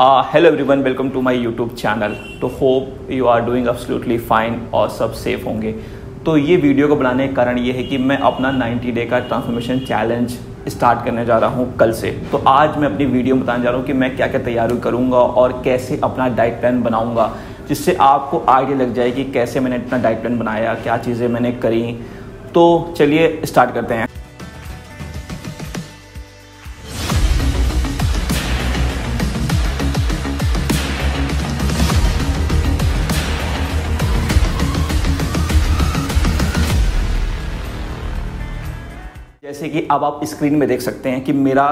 Hello everyone, welcome to my YouTube channel. तो hope you are doing absolutely fine और सब safe होंगे। तो ये वीडियो को बनाने का कारण ये है कि मैं अपना 90 डे का ट्रांसफॉर्मेशन चैलेंज स्टार्ट करने जा रहा हूँ कल से। तो आज मैं अपनी वीडियो में बताने जा रहा हूँ कि मैं क्या क्या तैयारी करूँगा और कैसे अपना डाइट प्लान बनाऊँगा, जिससे आपको आइडिया लग जाए कि कैसे मैंने अपना डाइट प्लान बनाया, क्या चीज़ें मैंने करी। तो चलिए स्टार्ट करते हैं। जैसे कि अब आप स्क्रीन में देख सकते हैं कि मेरा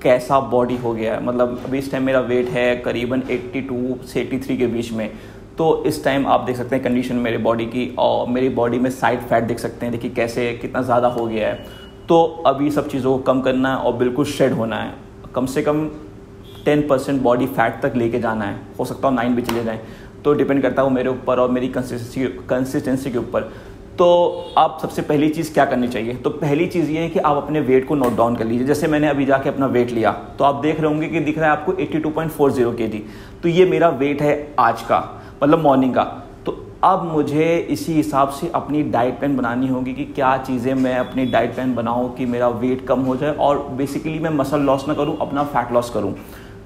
कैसा बॉडी हो गया है। मतलब अभी इस टाइम मेरा वेट है करीबन 82 से 83 के बीच में। तो इस टाइम आप देख सकते हैं कंडीशन मेरे बॉडी की, और मेरी बॉडी में साइड फैट देख सकते हैं। देखिए कैसे कितना ज़्यादा हो गया है। तो अभी सब चीज़ों को कम करना है और बिल्कुल शेड होना है। कम से कम 10% बॉडी फैट तक लेके जाना है। हो सकता है 9 भी चले जाएँ, तो डिपेंड करता है वो मेरे ऊपर और मेरी कंसिस्टेंसी के ऊपर। तो आप सबसे पहली चीज़ क्या करनी चाहिए? तो पहली चीज़ ये है कि आप अपने वेट को नोट डाउन कर लीजिए। जैसे मैंने अभी जाके अपना वेट लिया, तो आप देख रहे होंगे कि दिख रहा है आपको 82.40 kg। तो ये मेरा वेट है आज का, मतलब मॉर्निंग का। तो अब मुझे इसी हिसाब से अपनी डाइट प्लान बनानी होगी कि क्या चीज़ें मैं अपनी डाइट प्लान बनाऊँ कि मेरा वेट कम हो जाए और बेसिकली मैं मसल लॉस ना करूँ, अपना फैट लॉस करूँ।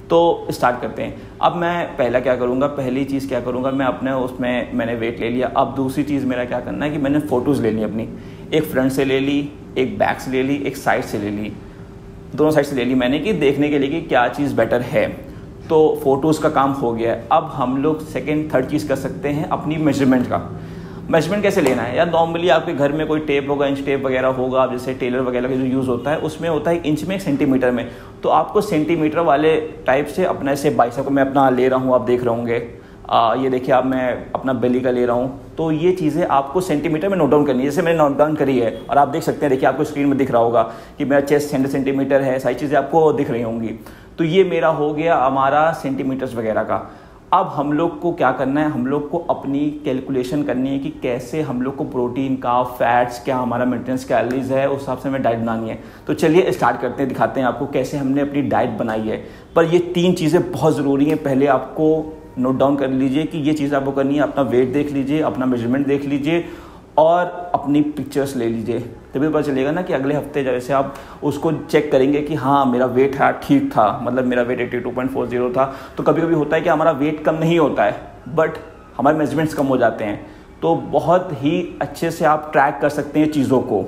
तो स्टार्ट करते हैं। अब मैं पहला क्या करूँगा, पहली चीज़ क्या करूँगा, मैं अपने उसमें मैंने वेट ले लिया। अब दूसरी चीज़ मेरा क्या करना है कि मैंने फ़ोटोज़ ले ली अपनी। एक फ्रंट से ले ली, एक बैक से ले ली, एक साइड से ले ली, दोनों साइड से ले ली मैंने, कि देखने के लिए कि क्या चीज़ बेटर है। तो फ़ोटोज़ का काम हो गया है। अब हम लोग सेकेंड थर्ड चीज़ कर सकते हैं अपनी मेजरमेंट का। मेजरमेंट कैसे लेना है यार? नॉर्मली आपके घर में कोई टेप होगा, इंच टेप वगैरह होगा, जैसे टेलर वगैरह का जो यूज़ होता है उसमें होता है इंच में, सेंटीमीटर में। तो आपको सेंटीमीटर वाले टाइप से अपना ऐसे बाइसेप को मैं अपना ले रहा हूँ, आप देख रहे होंगे। ये देखिए, अब मैं अपना बेली का ले रहा हूँ। तो ये चीज़ें आपको सेंटीमीटर में नोट डाउन करनी है, जैसे मैंने नोट डाउन करी है। और आप देख सकते हैं, देखिए आपको स्क्रीन में दिख रहा होगा कि मेरा चेस्ट 100 सेंटीमीटर है, सारी चीज़ें आपको दिख रही होंगी। तो ये मेरा हो गया हमारा सेंटीमीटर्स वगैरह का। अब हम लोग को क्या करना है, हम लोग को अपनी कैलकुलेशन करनी है कि कैसे हम लोग को प्रोटीन का, फैट्स, क्या हमारा मेंटेनेंस कैलोरीज है, उस हिसाब से हमें डाइट बनानी है। तो चलिए स्टार्ट करते हैं, दिखाते हैं आपको कैसे हमने अपनी डाइट बनाई है। पर ये 3 चीज़ें बहुत ज़रूरी हैं। पहले आपको नोट डाउन कर लीजिए कि ये चीज़ आपको करनी है। अपना वेट देख लीजिए, अपना मेजरमेंट देख लीजिए और अपनी पिक्चर्स ले लीजिए। तभी पता चलेगा ना कि अगले हफ्ते जैसे आप उसको चेक करेंगे कि हाँ मेरा वेट है ठीक था, मतलब मेरा वेट 82.40 था। तो कभी कभी होता है कि हमारा वेट कम नहीं होता है, बट हमारे मेजरमेंट्स कम हो जाते हैं। तो बहुत ही अच्छे से आप ट्रैक कर सकते हैं चीज़ों को।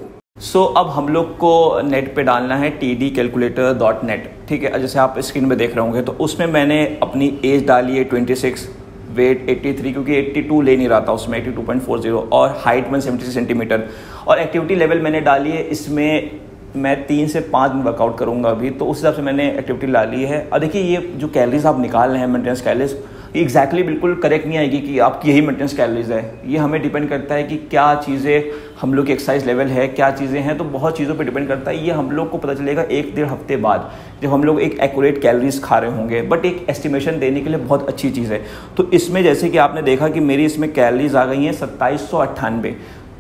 अब हम लोग को नेट पे डालना है tdcalculator.net, ठीक है। जैसे आप स्क्रीन में देख रहे होंगे, तो उसमें मैंने अपनी एज डाली है 26, वेट 83, क्योंकि 82 ले नहीं रहा था उसमें, 82.40, और हाइट 176 सेंटीमीटर। और एक्टिविटी लेवल मैंने डाली है, इसमें मैं 3 से 5 दिन वर्कआउट करूंगा अभी। तो उस हिसाब से मैंने एक्टिविटी डाली है। और देखिए ये जो कैलोरीज आप निकाल रहे हैं, मेंटेनेंस कैलोरीज, एग्जैक्टली बिल्कुल करेक्ट नहीं आएगी कि आपकी यही मेंटेनेंस कैलोरीज है। ये हमें डिपेंड करता है कि क्या चीज़ें हम लोग की एक्सरसाइज लेवल है, क्या चीज़ें हैं। तो बहुत चीज़ों पे डिपेंड करता है। ये हम लोग को पता चलेगा 1-1.5 हफ्ते बाद, जब हम लोग एक एक्यूरेट कैलोरीज खा रहे होंगे। बट एक एस्टिमेशन देने के लिए बहुत अच्छी चीज़ है। तो इसमें जैसे कि आपने देखा कि मेरी इसमें कैलोरीज आ गई हैं 2798।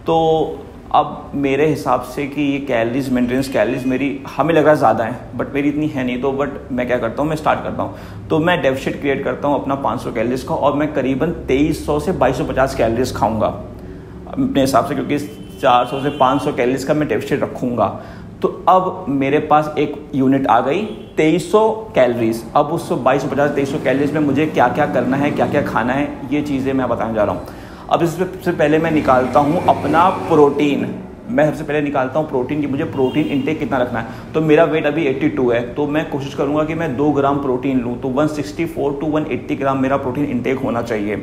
तो अब मेरे हिसाब से कि ये कैलोरीज, मेंटेनेंस कैलोरीज मेरी, हमें लग रहा है ज़्यादा है, बट मेरी इतनी है नहीं। तो बट मैं क्या करता हूँ, मैं स्टार्ट करता हूँ। तो मैं डेफिसिट क्रिएट करता हूँ अपना 500 कैलोरीज का, और मैं करीबन 2300 से 2250 कैलोरीज खाऊंगा अपने हिसाब से, क्योंकि 400 से 500 कैलोरीज का मैं डेफिसिट रखूँगा। तो अब मेरे पास एक यूनिट आ गई 2300 कैलोरीज। अब उस 2250, 2300 कैलोरीज में मुझे क्या क्या करना है, क्या क्या खाना है, ये चीज़ें मैं बताने जा रहा हूँ। अब इससे सबसे पहले मैं निकालता हूँ अपना प्रोटीन। मैं सबसे पहले निकालता हूँ प्रोटीन की मुझे प्रोटीन इंटेक कितना रखना है। तो मेरा वेट अभी 82 है, तो मैं कोशिश करूँगा कि मैं 2 ग्राम प्रोटीन लूँ। तो 164 to 180 ग्राम मेरा प्रोटीन इंटेक होना चाहिए,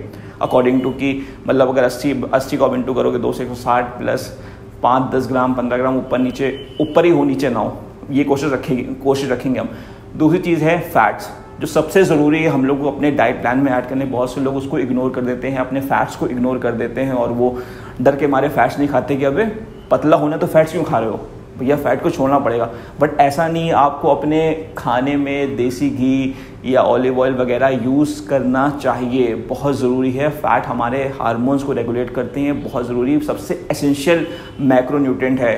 अकॉर्डिंग टू कि मतलब अगर 80 को आप इंटू करोगे 2 से 160 प्लस 5-10 ग्राम 15 ग्राम ऊपर नीचे, ऊपर ही हो नीचे ना हो, ये कोशिश रखेंगे हम। दूसरी चीज़ है फैट्स, जो सबसे ज़रूरी है हम लोग को अपने डाइट प्लान में ऐड करने। बहुत से लोग उसको इग्नोर कर देते हैं, अपने फैट्स को इग्नोर कर देते हैं, और वो डर के मारे फैट्स नहीं खाते कि अबे पतला होना तो फैट्स क्यों खा रहे हो भैया, फैट को छोड़ना पड़ेगा। बट ऐसा नहीं, आपको अपने खाने में देसी घी या ऑलिव ऑयल वगैरह यूज़ करना चाहिए, बहुत ज़रूरी है। फ़ैट हमारे हार्मोन्स को रेगुलेट करते हैं, बहुत ज़रूरी, सबसे एसेंशियल मैक्रोन्यूट्रिएंट है।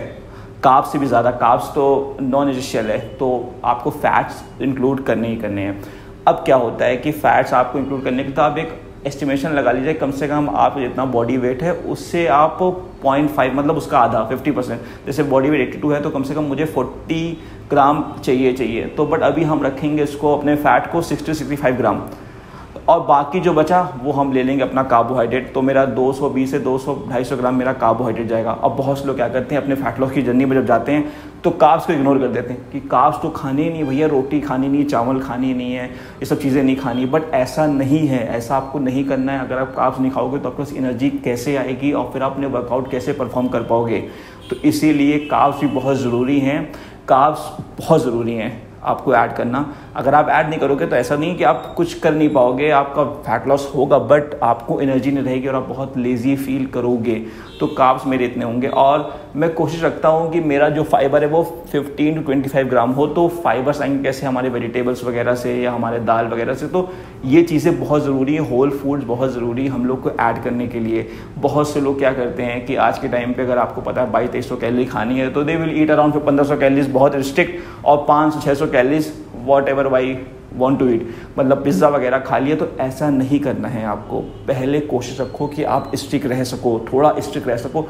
कार्ब्स से भी ज़्यादा, कार्ब्स तो नॉन एसेंशियल है, तो आपको फैट्स इंक्लूड करने ही करने हैं। अब क्या होता है कि फैट्स आपको इंक्लूड करने के तो आप एक एस्टिमेशन लगा लीजिए, कम से कम आप जितना बॉडी वेट है उससे आप 0.5 मतलब उसका आधा 50%, जैसे बॉडी वेट 82 है तो कम से कम मुझे 40 ग्राम चाहिए। तो बट अभी हम रखेंगे इसको अपने फैट को 60-65 ग्राम, और बाकी जो बचा वो हम ले लेंगे अपना कार्बोहाइड्रेट। तो मेरा 220 से 200-250 ग्राम मेरा कार्बोहाइड्रेट जाएगा। अब बहुत से लोग क्या करते हैं अपने फैट लॉस की जर्नी में जब जाते हैं तो कार्ब्स को इग्नोर कर देते हैं कि कार्ब्स तो खाने ही नहीं भैया, रोटी खानी नहीं, चावल खानी नहीं है, ये सब चीज़ें नहीं खानी। बट ऐसा नहीं है, ऐसा आपको नहीं करना है। अगर आप कार्ब्स नहीं खाओगे तो आपके पास एनर्जी कैसे आएगी और फिर आप अपने वर्कआउट कैसे परफॉर्म कर पाओगे। तो इसीलिए कार्ब्स भी बहुत ज़रूरी हैं, कार्ब्स बहुत ज़रूरी हैं आपको ऐड करना। अगर आप ऐड नहीं करोगे तो ऐसा नहीं कि आप कुछ कर नहीं पाओगे, आपका फैट लॉस होगा बट आपको एनर्जी नहीं रहेगी और आप बहुत लेज़ी फील करोगे। तो कार्ब्स मेरे इतने होंगे, और मैं कोशिश रखता हूँ कि मेरा जो फाइबर है वो 15 to 25 ग्राम हो। तो फाइबर्स आएंगे कैसे, हमारे वेजिटेबल्स वगैरह से या हमारे दाल वगैरह से। तो ये चीज़ें बहुत ज़रूरी है, होल फूड्स बहुत ज़रूरी है हम लोग को ऐड करने के लिए। बहुत से लोग क्या करते हैं कि आज के टाइम पे अगर आपको पता है 2200-2300 कैलोरी खानी है तो they will eat around 1500 calories बहुत रिस्ट्रिक्ट, और 500-600 calories whatever why want to eat, मतलब पिज़्ज़ा वगैरह खा लिया। तो ऐसा नहीं करना है आपको। पहले कोशिश रखो कि आप स्ट्रिक्ट रह सको, थोड़ा स्ट्रिक्ट रह सको,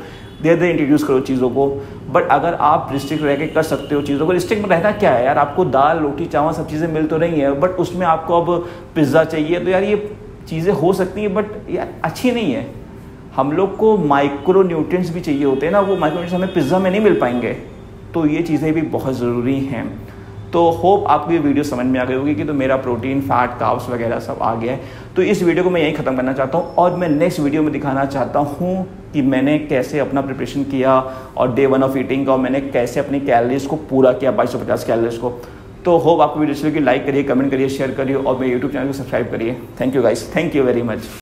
धीरे धीरे इंट्रोड्यूस करो चीज़ों को। बट अगर आप रिस्ट्रिक्ट रह के कर सकते हो चीज़ों को, रिस्ट्रिक्ट में रहना क्या है यार, आपको दाल रोटी चावल सब चीज़ें मिल तो रही हैं, बट उसमें आपको अब पिज़्ज़ा चाहिए। तो यार ये चीज़ें हो सकती हैं बट यार अच्छी नहीं है। हम लोग को माइक्रो न्यूट्रिएंट्स भी चाहिए होते हैं ना, वो माइक्रो न्यूट्रिएंट्स हमें पिज़्ज़ा में नहीं मिल पाएंगे। तो ये चीज़ें भी बहुत ज़रूरी हैं। तो होप आपको ये वीडियो समझ में आ गई होगी कि तो मेरा प्रोटीन फैट कार्ब्स वगैरह सब आ गया है। तो इस वीडियो को मैं यहीं ख़त्म करना चाहता हूँ, और मैं नेक्स्ट वीडियो में दिखाना चाहता हूँ कि मैंने कैसे अपना प्रिपरेशन किया और डे 1 ऑफ ईटिंग का, और मैंने कैसे अपनी कैलोरीज को पूरा किया 2250 कैलोरीज को। तो होप आपको वीडियो अच्छी लगी, लाइक करिए, कमेंट करिए, शेयर करिए और मेरे यूट्यूब चैनल को सब्सक्राइब करिए। Thank you guys, thank you very much.